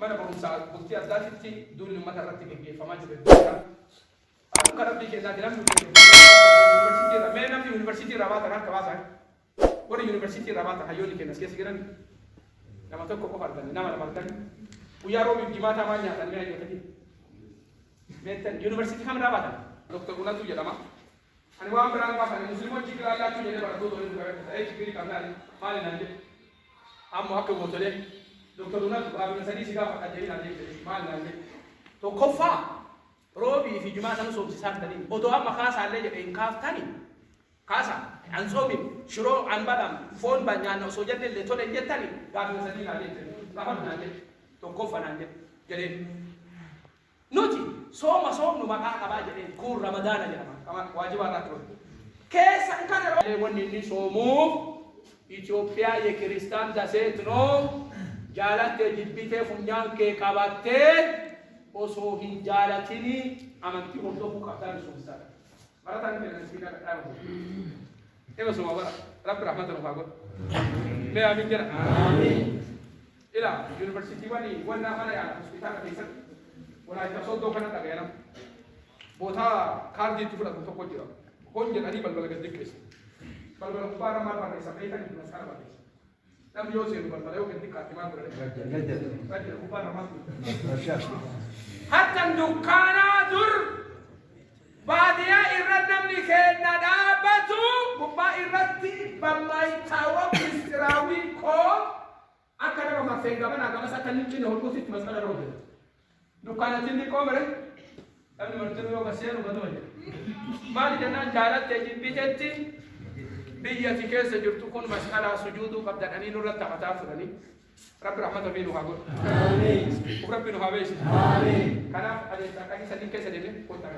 mana barumsaa bultii addaatitti duulli uummata irratti gaggeeffamaa jiru. Akka rabbii kennaa namni yuunivarsiitii irraa mee namni yuunivarsiitii irraa baatan harka baasan warri yuunivarsiitii irraa baatan hayyoonni kennas keessa jiran nama tokko qofa arganne nama lama arganne guyyaa roobii jimaataa maal nyaatan mee hayyootatti meettan yuunivarsiitii kam irraa baatan Dr. Gunatu jedhama. Ani waan biraan baafan musliimochi kiraa laachuu jedhee barattoota waliin ta'ee chigirii qabnaan maali naan jedhe amma akka gootolee Dr. Gunatu baabina sadii si gaafa qajeelii naan jedhe maali naan jedhe tokkoffaa roobii fi jumaa sana soomsisaan tanii odoo amma kaasaallee jedhe hin kaaftanii kaasa an soomin shiroo an badam foon banyaanna osoo jenne illee tole hin jettanii baabina sadii naan jedhe lafatu naan jedhe tokkoffaa naan jedheen nuti sooma soomnu maqaa qabaa jedheen kun ramadaana jedhama waajibaa irraa ture keessan kana wanni inni soomuuf Itoophiyaa ye kiristaan daseet noo jaalattee jibbitee funyaan kee qabattee osoo hin jaalatini amantii hordofuu qabdaan soomsaa barataan kennan siina dhaabu ema sooma bara rabbi rahmatan ofaa godha mee amiin jedha amiin ila yuunivarsiitii wanna mana yaa hospitaala keessatti wala tasodo kana tagayana bota kardi tu fudhatu tokko jira hon jedhanii balbala gadi keessa balbala kubbaa maal barreessa beekan itti maskara barreessa namni yoo seenu balbala yoo gadi kaatti maal godhate gadi kubbaa maal hatta dukkaanaa dur baadiyyaa irra namni kenna dhaabatu kubbaa irratti ballaytaawwan istiraawii koo akka nama maffeengabana gamas akka nincine hodhuusitti maskara roobete dukkaana tinni komre namni martinu yoo gaseenu gadoje maali jennaan jaalattee jibbitetti biyyati keessa jirtu kun mas'alaa sujuuduu qabdanii nurratti taphataa turanii rabbi rahmata fi nuhaa godhu amiin rabbi nuhaa beeksisa amiin kanaaf adeemsa akka isa dinkeessa deemee kottaa